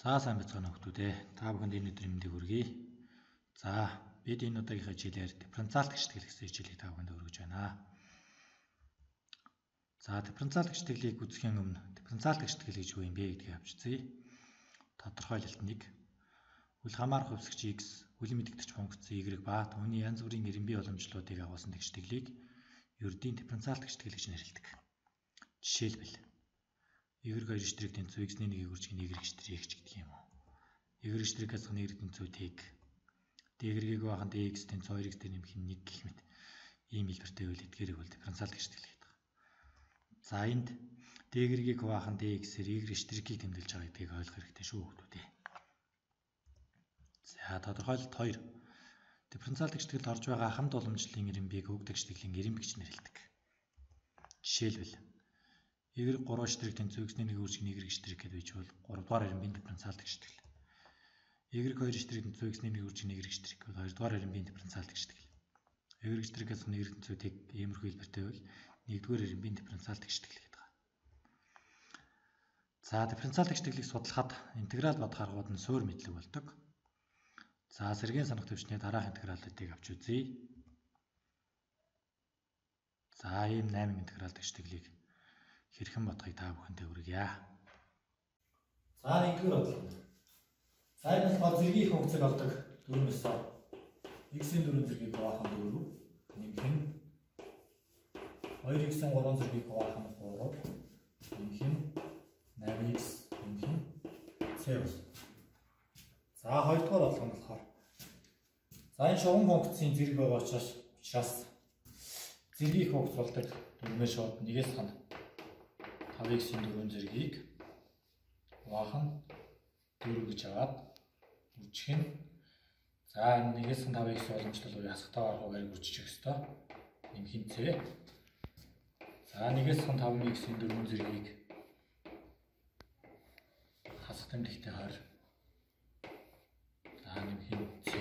За сайн байцгаана хүмүүс ээ. Та бүхэнд энэ өдрийн мэндийг хүргэе. За бид энэ удаагийнхаа хичээлээр дифференциалт гიშтгэл гэсэн хичээлийг та бүхэнд өргөж байна. За дифференциалт гიშтгэлийг үзэхийн өмнө дифференциалт гიშтгэл гэж юу юм бэ гэдгийг авчирцгаая. Тодорхойлолт 1. Үл хамаарах хувьсгч x, үл мэдэгдэж функц y ба түүний янз бүрийн эрен бий боломжлуудыг агуулсан гიშтгэлийг ердийн дифференциалт гიშтгэл гэж нэрлэдэг. Жишээлбэл y2 гиштрийг тэнцүү x-ний 1-ийг үржих нь y гиштрийг ч гэдэг юм уу. y гиштрийг хасах нь y тэнцүү тэг. d-ийг баахан dx тэнцүү 2x дээр нэмэх нь 1 гэх мэт ийм хэлбэртэй үйл эдгээрийг бол дифференциалт гиштгэл гэдэг. За энд d-ийг баахан dx-ээр y гиштрийг тэмдэглэж байгаа гэдгийг ойлгох хэрэгтэй шүү хүмүүс ээ. За тодорхойлолт 2. Дифференциалт гиштгэлд орж байгаа хамт уламжлалын эрен биеийг өгдөг гиштгэлийн эрен би гэж нэрлэдэг. Жишээлбэл y3 гиштрийг тэнцүү x-ний 1 үржих нь y гиштрийг гэдэг байж бол 3 дугаар эрен биеийн дифференциалт гиштгэл. y2 гиштрийг тэнцүү x-ний 1 үржих нь y гиштрийг бол 2 дугаар эрен биеийн дифференциалт гиштгэл. y гиштрийг хасах нь y тэнцүү тэг иймэрхүү хэлбэртэй бол 1-р эрен биеийн дифференциалт гиштгэл гэдэг. За дифференциалт гиштгэлийг судлахад интеграл бод харгууд нь суур мэдлэг болдог. За сэргийн санах төвчний дараах интегралуудыг авч үзье. За ийм 8 интеграл гиштгэлийг хэрхэн бодохыг та бүхэндээ хүргье. За нэгдүгээр бодлого. За энэ бол зэргийн функцийг олдог 4-өөс x-ийн 4 зэргийг баахан 4, нэмэх нь 2x-ийн 3 зэргийг баахан 3, нэмэх нь 8x, нэмэх нь c бол. За хоёрдугаар бодлого нь болохоор за энэ шугам функцийн зэрэг байгаа учраас зэргийн функц болдог 4-өөс шууд нэгээс хана 5x-ийн 4 зэргийг баахан 4 гэж аваад үржих нь за 1-ээс 5x боломжтой уу хасагтаа гарахаар үржих ёстой. Нэмэх нь c. За 1-ээс 5x-ийн 4 зэргийг хасах тэмдэгтэй 20. За нэмэх нь c.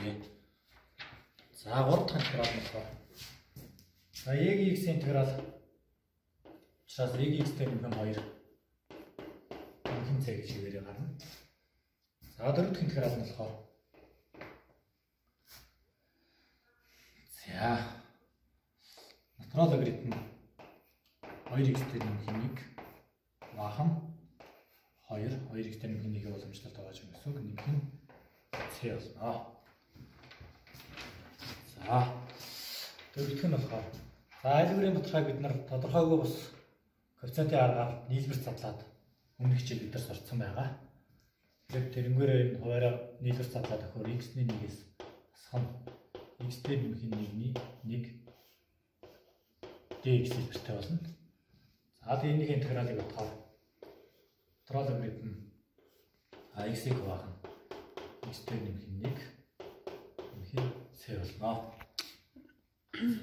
За 3 дахь интеграл нь болохоор за y-ийн интеграл учраас y-тэй нэмэх нь 2. Нэмэх нь c гэж хэвээрээ гарна. За 4 дахь интеграл нь болохоор за натурал логарифм 2x-тэй нэмэх нь 1 баахан 2, 2x-тэй нэмэх нь 1 боломжтой байгаа ч юм эсвэл нэмэх нь c болно. За дөрөвдөх нь болохоор за айлгүрийн баталгааг бид нар тодорхойгүй бас коэффициентийн аргаар нийлбэрт задлаад өмнөх хичээл бид нар сурцсан байгаа. Тэгэхээр тэрнгээрээ энэ хуваараа нийлбэрт задлаад өгөхөөр x-ний 1-ээс хасах нь x-тэй нэмэх нь 1-ний 1 dx хэлбэртэй болно. За тэгээ энэний интегралыг бодохоор натурал логарифм x-ийг баахан x-тэй нэмэх нь 1 нэмэх нь c болно.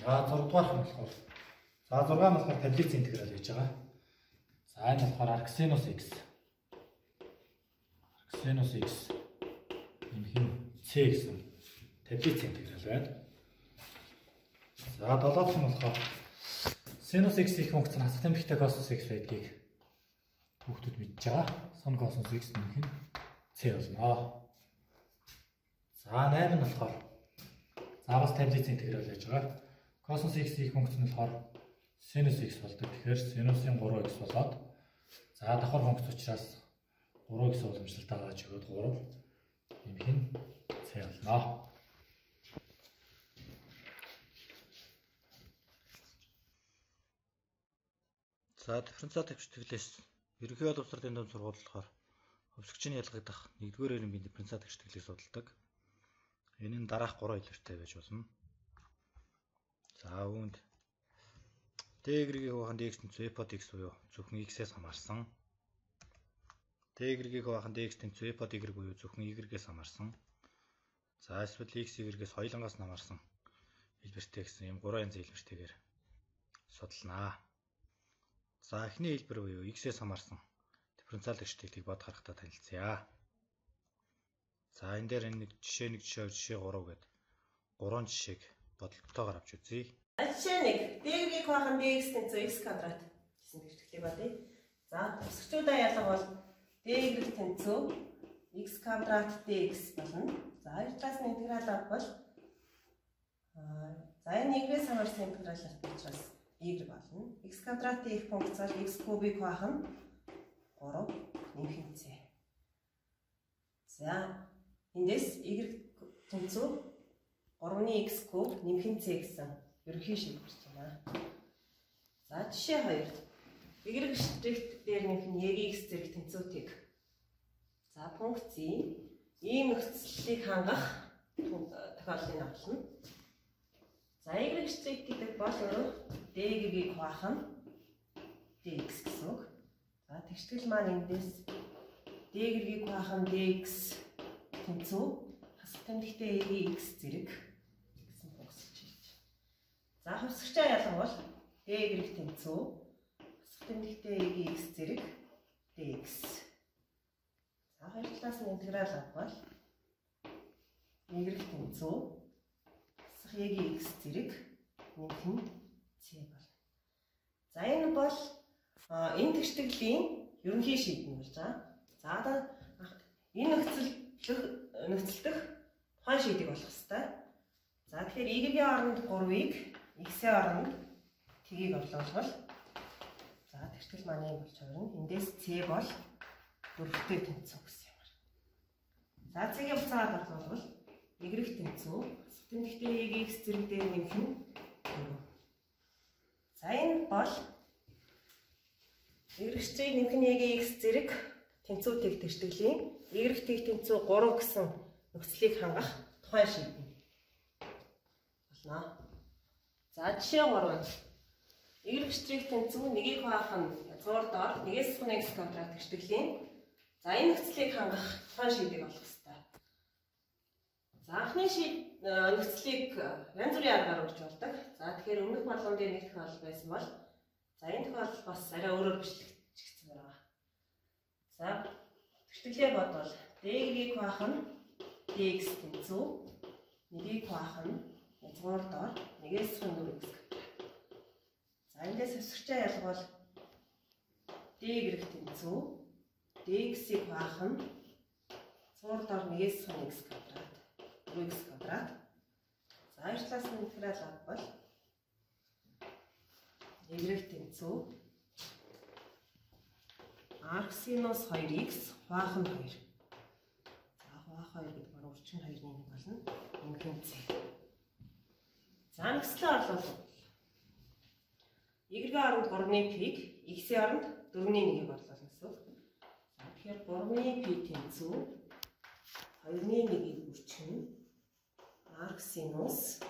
За 6 дугаарх нь болохоор за 6 нь болохоор таблиц интеграл гэж байгаа. За энэ болохоор арксинус x нэмэх нь c гэсэн таблиц интеграл байна. За 7 дахь нь болохоор синус x их функц нь хасах тэмдэгтэй косинус x байдгийг хүүхдүүд мэдж байгаа. Сон косинус x нэмэх нь c болно. За 8 нь болохоор за бас таблиц интеграл гэж байгаа. Косинус x их функц нь болохоор синус x болдог. Тэгэхээр синусын 3x болоод за давхар функц учраас 3x уламжлалтай байгаа ч өгөөд 3 нэмэх нь c болно. За дифференциалт гиштгэлээс ерөнхий боловсролын дунд сургууль болохоор хувьсгчийн ялгагдах 1-р эрен биеийн дифференциалт гиштгэлийг судалдаг. Энэ нь дараах 3 хэлбэртэй байж болно. За үүнд d-ийг баахан dx тэнцүү f под x буюу зөвхөн x-ээс хамаарсан. d-ийг баахан dx тэнцүү f под y буюу зөвхөн y-ээс хамаарсан. За эсвэл x y-ээс хоёулангаас хамаарсан хэлбэртэй гэсэн ийм 3 янзын хэлбэртэйгээр судалнаа. За эхний хэлбэр буюу x-ээс хамаарсан дифференциалт гиштгэлийг бод харахтаа танилцъя. За энэ дээр энэ жишээ 1, жишээ 3 гэдэг 3 жишээг бодлоготойгоор авч үзье. Жишээ 1 d-ийг баахан dx тэнцүү x квадрат гэсэн гиштгэлийг бодъё. За хувьсгчдаа ялга бол d-ийг тэнцүү x квадрат dx болно. За хоёр талаас нь интеграл авбал за энэ y-ээс хамаарсан интеграл учраас y болно. x квадрат их функцаар x кубыг хуваах нь 3 нэмэх c. За эндээс y тэнцүү 3-ны x куб нэмэх c гэсэн ерөнхий шиг гарч байна. За жишээ 2. Y штрихт дээр нэмэх нь x зэрэг тэнцүүтийг. За пункт C ийм нөхцөлийг хангах тохиолдлыг авлаа. За y штрих гэдэг бол өөрөө d-ийг хуваах нь dx гэсэн үг. За тэгштгэл маань эндээс d-ийг хуваах нь dx тэнцүү хасах тэмдэгтэй x зэрэг гэсэн функц хийж. За хувьсгчаа ялган бол d-ийг тэнцүү хасах тэмдэгтэй x зэрэг dx. За хоёр талаас нь интеграл авбал y тэнцүү хасах x зэрэг нэмэх нь c болно. За энэ бол энэ тэгштгэлийн ерөнхий шийдвэр болж байгаа. За энэ нөхцөлдөх тухайн шийдвэр болох хэвээр. За тэгэхээр y-ийн оронд 3-ыг x-ийн оронд t-ийг орлуулбал за тэгштгэл маань юм болж байна. Эндээс c бол 4-тэй тэнцүү гэсэн юм. За c-ийг буцаад орлуулбал y тэнцүү тэмдэгтэй x зэрэг дээр нэмэх нь 4. За энэ бол y-ийг нэмэх нь x зэрэг тэнцүүтэй тэгштгэлийн y-ийг тэнцүү 3 гэсэн нөхцөлийг хангах тухайн шийдвэр болно. За жишээ 3. y-ийг тэнцүү 1-ийг хуваах нь язгуур доор 1-ээс x квадрат тэгштгэлийн за энэ нөхцөлийг хангах тухайн шийдвэр болох ёстой. За анхны нөхцөлийг янз бүрийн аргаар өгч болдог. За тэгэхээр өмнөх болгон дээр нэг тохиолдол байсан бол за энэ тохиолдол бас арай өөрөөр бичлэгдсэн байна. За тэгштэглээ бодвол d-ийг хуваах нь dx тэнцүү 1-ийг хуваах нь язгуур доор 1-ээс x. За эндээс хувьсгчаа ялгавал d-ийг тэнцүү dx-ийг хуваах нь язгуур доор 1-ээс x квадрат x квадрат. За хоёр талаас нь интеграл авбал y тэнцүү арксинус 2x хуваах нь 2. За хуваах 2 гэдэг нь урчин 2-ны 1 болно. Нэмэх c. За нөхцөлөө орлуулбал y-ийн оронд 3-ны p-г x-ийн оронд 4-ны 1-ийг орлуулна гэсэн үг. За тэгэхээр 3-ны p тэнцүү 2-ны 1-ийг үрчгэн арксинус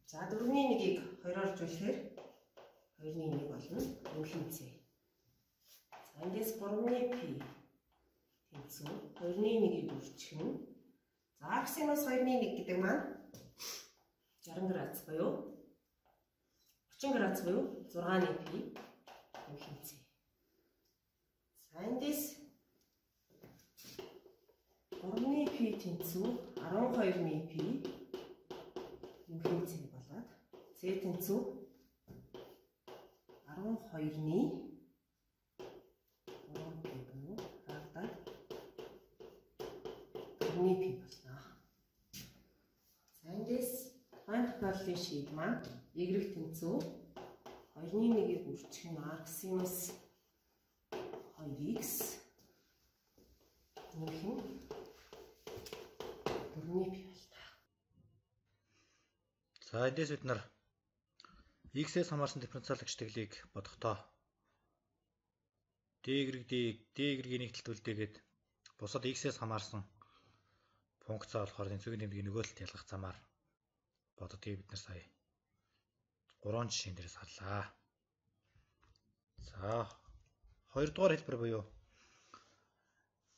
за 4-ны 1-ийг 2-оор жуулэхээр 2-ны 1 болно. Нэмэх c. За эндээс 3-ны p тэнцүү 2-ны 1-ийг үрчгэн за арксинус 2-ны 1 гэдэг маань 60 градус буюу 30 градус буюу 6-ны p нэмэх c. За эндээс 3-ны p тэнцүү 12-ны p нэмэх c болоод c тэнцүү 12-ны 3p буюу радад 4-ны p болно. За эндээс тухайн тохиолдлын шийд маань y тэнцүү 2-ны 1-ийг үрчгэн арксинус 2x нэмэх нь 4-ний p боллоо. За эндээс бид нар x-ээс хамаарсан дифференциал тэгштэглийг бодохдоо d-ийн нэг талд үлдээгээд бусад x-ээс хамаарсан функцаа болохоор тэнцвэрийн тэмдгийг нөгөө талд ялгах замаар боддгийг бид нар сая 3 жишээн дээрээс харлаа. За 2 дугаар хэлбэр буюу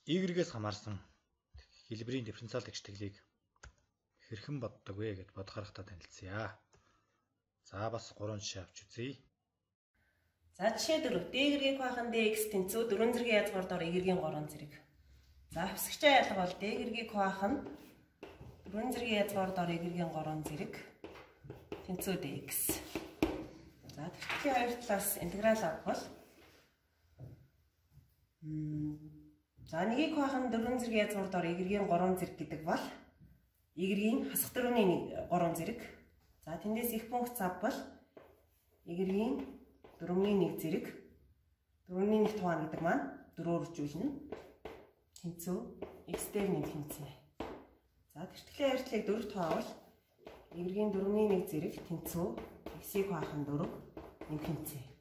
y-ээс хамаарсан хэлбэрийн дифференциал тэгштэглийг хэрхэн боддог вэ гэд бодохоор танилцъя. За бас 3 жишээ авч үзье. За жишээ 4. d-ийг хуваах нь dx тэнцүү 4 зэргийн язгуур доор y-ийн 3 зэрэг. За хувьсгчаа ялгавал d-ийг хуваах нь 4 зэргийн язгуур доор y-ийн 3 зэрэг тэнцүү dx. За тэгтээ хоёр талаас интеграл авбал За нэгийг хуваах нь дөрвөн зэргийн язгуурдаар y-ийн 3 зэрэг гэдэг бол y-ийн хасах дөрвийн 3 зэрэг. За тэндээс их пункт авбал y-ийн 4-ийн 1 зэрэг. 4-ийн 1 тухайн гэдэг маань 4-өөр үржүүлнэ. Тэнцүү x дээр нэг тэнцээ. За тэртгэлээ хайртлыг 4 тухайвал y-ийн 4-ийн 1 зэрэг тэнцүү x-ийг хуваах нь 4 нэг тэнцээ.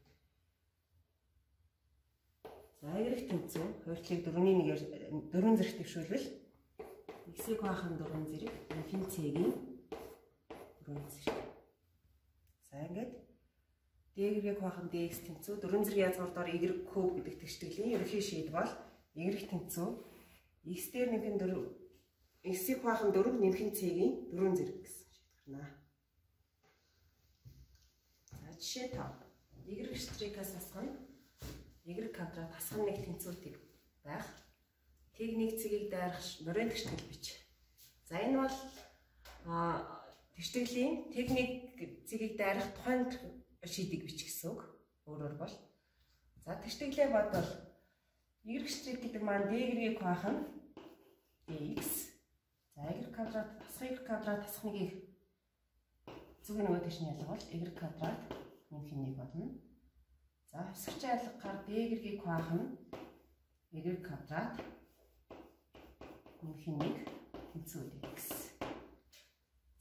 За y тэнцүү хайртлыг 4-ийн 1-ээр 4 зэрэг төвшүүлвэл x-ийг хуваах нь 4 зэрэг нэг тэнцээгийн 4 зэрэг. За ингээд d-ийг хуваах нь dx тэнцүү 4 зэрэг язгуурдаар y куб гэдэг тэгштгэлийн ерөнхий шийд бол y тэнцүү x дээр нэмэх нь 4 x-ийг хуваах нь 4 нэмэх нь c-ийн 4 зэрэг гэсэн шийд гарна. За жишээ 5. y штрикаас асах нь y квадрат асах нь нэг тэнцүүтийг байх. Тэг нэг цэгийг дайрах морин тэгштгэл бич. За энэ бол тэгштгэлийн техник цэгийг дайрах тухайн шийдийг бич гэсэн үг. Өөрөөр бол за тэгштэглээ бодвол y штрик гэдэг маань d-ийг хуваах нь dx. За y квадрат асах y квадрат асах нэгийг зүгийн нөгөө тийш нь ялгавал y квадрат нэмэх нь 1 болно. За хэсэгч айлгаар d-ийг хуваах нь y квадрат нэмэх нь 1 тэнцүү dx.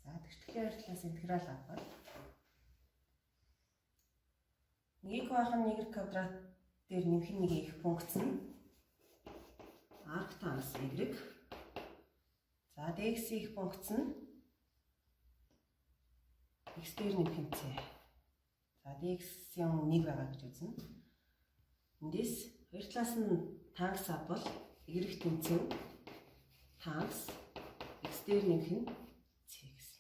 За тэгштгэлийн хайртлаас интеграл авбал нэгийг хуваах нь y квадрат дээр нэмэх нь 1 их функц нь арктанс y. За dx их функц нь x дээр нэмэх нь c. За dx-ийн 1 байгаа гэж үзнэ. Эндээс хоёр талаас нь тангс авбал y тэнцүү тангс x дээр нэмэх нь c гэсэн.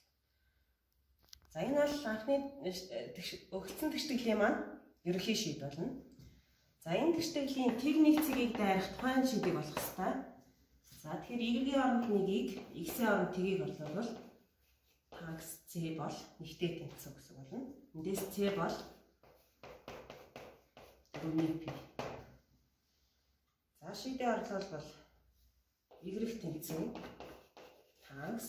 За энэ бол анхны өгсөн тэгштгэлийн маань ерөнхий шийд болно. За энэ тэгштгэлийн техник цэгийг дайрах тухайн шийдийг олох ёстой. За тэгэхээр y-ийн оронд 1-ийг x-ийн оронд t-ийг орлуулвал тангс c бол нэгтэй тэнцүү гэсэн болно. Эндээс c бол 4p. За шийдээ орлуулбал y тэнцүү тангс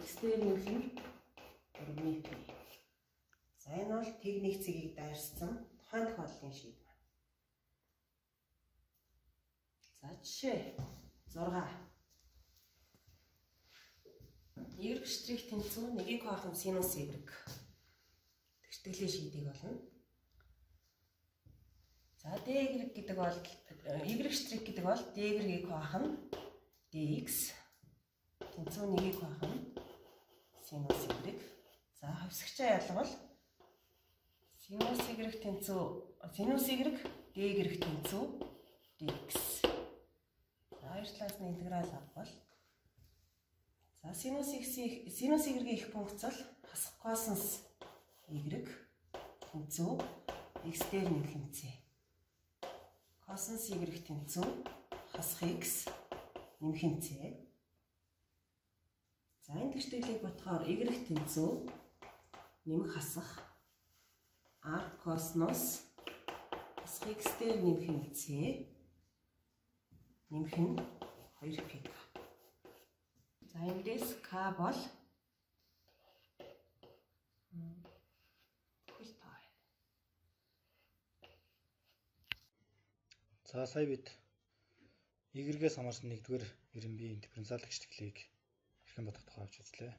x дээр нэмэх нь 4p. За энэ бол техник цэгийг дайрсан тухайн тохиолдлын шийд байна. За жишээ 6. y штрих тэнцүү нэгийг хуваах нь синус y. Тэгштгэлийн шийдийг болно. За d гэдэг бол y штрих гэдэг бол d-ийг хуваах нь dx. Тэнцүү нэгийг хуваах нь синус y. За хавсагчаа ялгавал синус y тэнцүү синус y d тэнцүү dx. За хоёр талаас нь интеграл авбал за синус y-ийн их функц бол хасах косинус y тэнцүү x дээр нэмэх нь c. Косинус y тэнцүү хасах x нэмэх нь c. За энэ тэгштэглийг бодохоор y тэнцүү нэмэх хасах r косинус хасах x дээр нэмэх нь c нэмэх нь 2p. За эндээс k бол за сая бид y-гээс хамаарсан нэгдүгээр ирэмбийн дифференциал тэгштэглийг хэрхэн бодох тухай авч үзлээ.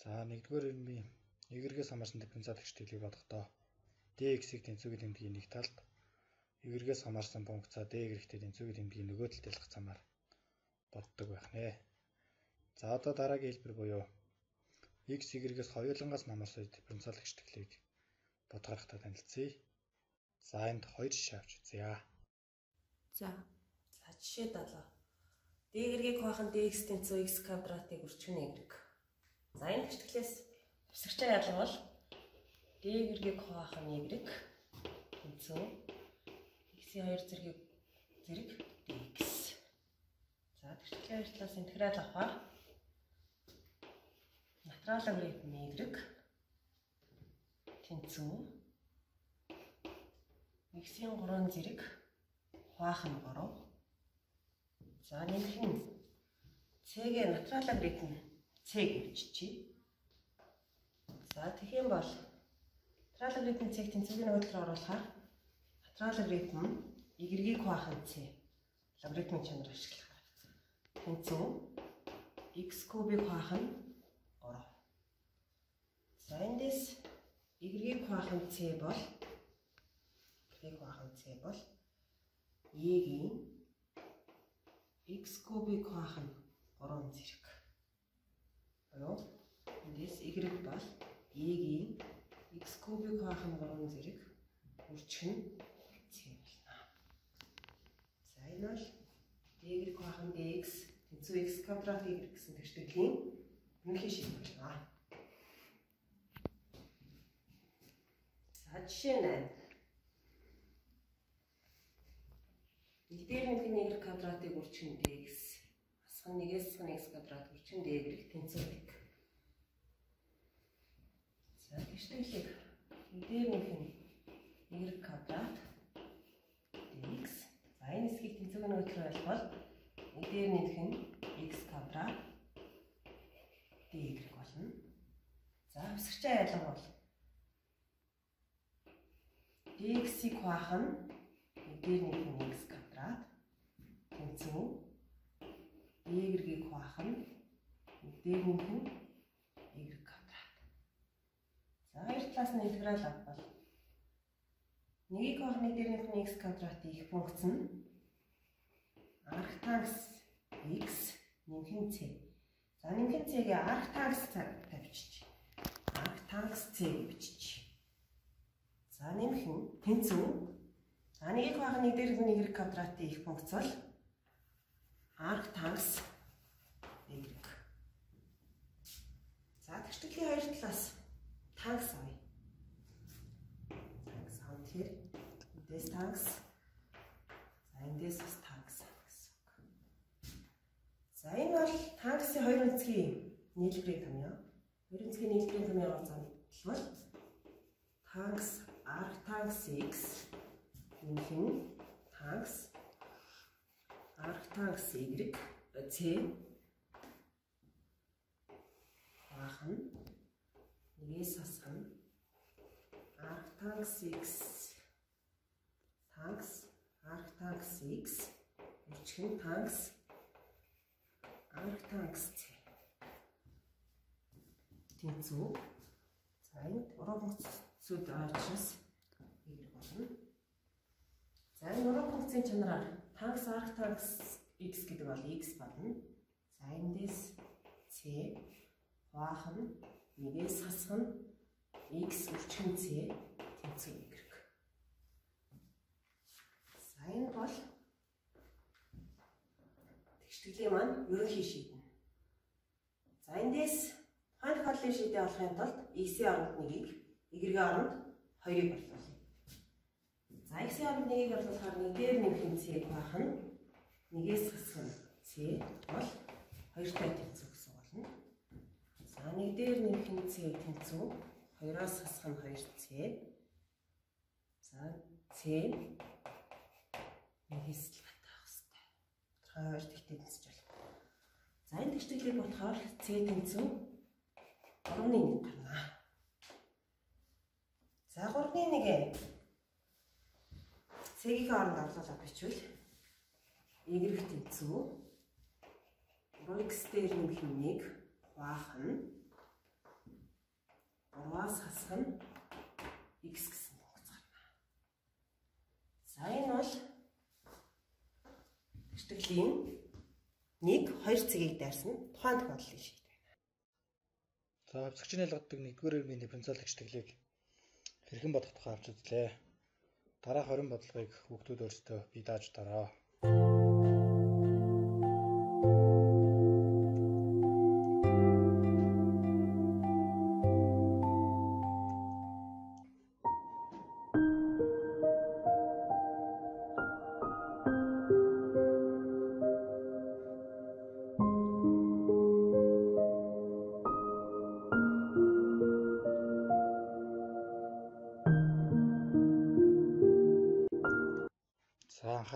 За нэгдүгээр ирэмбийн y-гээс хамаарсан дифференциал тэгштэглийг бодохдоо dx-ийг тэнцүүгийн тэмдгийн нэг талд y-гээс хамаарсан функцаа d-тэй тэнцүүгийн тэмдгийн нөгөө талд ялгах замаар боддог байх нэ. За одоо дараагийн хэлбэр буюу x y-гээс хоёулангаас хамаарсан дифференциал тэгштэглийг бодохтой танилцъя. За энд хоёр жишээ авч үзье. За жишээ 7. d-ийг хуваах нь dx тэнцүү x квадратыг өрчгөн y. За энэ тэгштэглээс хэсэгчээр ялгавал d-ийг хуваах нь y тэнцүү x-ийн 2 зэрэг dx. За тэгштгэлийн хоёр талаас интеграл авахаар натурал логарифм y тэнцүү x-ийн 3 зэрэг хуваах нь 3. За нэмэх нь C-гээ натурал алгоритм C гэж бичиж. За тэгэх юм бол натурал алгоритм C-г тэнцвэрийн нөгөөдлөөр оруулахаар натурал алгоритм Y-ийг хуваах нь C. Логарифмын чанар ашиглахаар. Тэнцүү x кубыг хуваах нь 3. За эндээс Y-ийг хуваах нь C бол Y-ийн x кубыг хуваах нь 3 зэрэг. Буюу эндээс Y бол Y-ийн x кубыг хуваах нь 3 зэрэг үржих нь C болно. За энэ бол Y-ийг хуваах нь dx тэнцүү x квадрат y гэсэн тэгшдэглэлийн үнэхээр шийдвэр байна. За жишээ 8. Нэг дээр нэмэх y квадратыг үржих нь dx асхан нэгээс x квадрат үржих нь y тэнцвэрийг. За тэгшдэглийг нэг дээр нэмэх y квадрат dx. За энэ хэсгийг тэнцвэрийн нөгөөдлөөр байлбал нэг дээр нэмэх нь x квадрат dy болно. За хэсэгчийн айлга бол dx-ийг хуваах нь нэг дээр нэмэх нь x квадрат тэнцүү y-ийг хуваах нь нэг дээр нэмэх нь y квадрат. За хоёр талаас нь интеграл авбал нэгийг хуваах нэг дээр нэмэх нь x квадратын их функц нь арктангс x нэмэх нь c. За нэмэх нь c-гээ арктангс тавьчих. Арктангс c гэж бичиж. За нэмэх нь тэнцүү. За нэгийг хуваах нэг дээр нэмэх нь y квадратын их функц бол арктангс y. За тэгшдэглэлийн хоёр талаас тангс авъя. Тангс авах тэгэхээр эндээс тангс. За эндээс бас тангс авах гэсэн үг. За энэ бол тангсын хоёр өнцгийн нийлбэрийн томьёо. Хоёр өнцгийн нийлбэрийн томьёогоор зонтолбол тангс арктангс x нэмэх нь тангс арктангс y c хуваах нь нэгээс хасах нь арктангс x тангс арктангс x үржих нь тангс арктангс c тэнцүү. За энд уран функцүүд очроос y болно. За энэ уран функцийн чанараар тангс арктангс x гэдэг бол x болно. За эндээс c хуваах нь нэгээс хасах нь x үржих нь c тэнцүү y. За энэ бол тэгшдэглээ маань ерөнхий шийднэ. За эндээс тухайн тохиолдлын шийдээ олохын тулд x-ийн оронд 1-ийг y-ийн оронд 2-ыг орлуулъя. За x-ийн оронд 1-ийг орлуулахаар нэг дээр нэмэх нь c байх нь нэгээс хасах нь c бол 2-тай тэнцүү гэсэн болно. За нэг дээр нэмэх нь c тэнцүү 2-оос хасах нь 2c. За c нэгээс л батах хэрэгтэй. Хоёр тэгтээ тэнцэж байна. За энэ тэгшдэглийг бодохоор c тэнцүү 3-1 гарна. За 3-1 c-ийн оронд орлуулаад бичвэл y тэнцүү 3x дээр нэмэх нь 1 хуваах нь 3-аас хасах нь x гэсэн функц гарна. За энэ бол тэгшдэглийн 1 2 цэгийг дайрсан тухайн тохиолдлын шийд байна. За хэсэгчийн ялгадаг 1-р эргийн дифференциал тэгшдэглийг хэрхэн бодох тухай авч үзлээ. Дараах 20 бодлогыг хүүхдүүд өөрсдөө бие дааж дараа.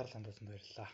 анхаарал хандуулсанд баярлалаа.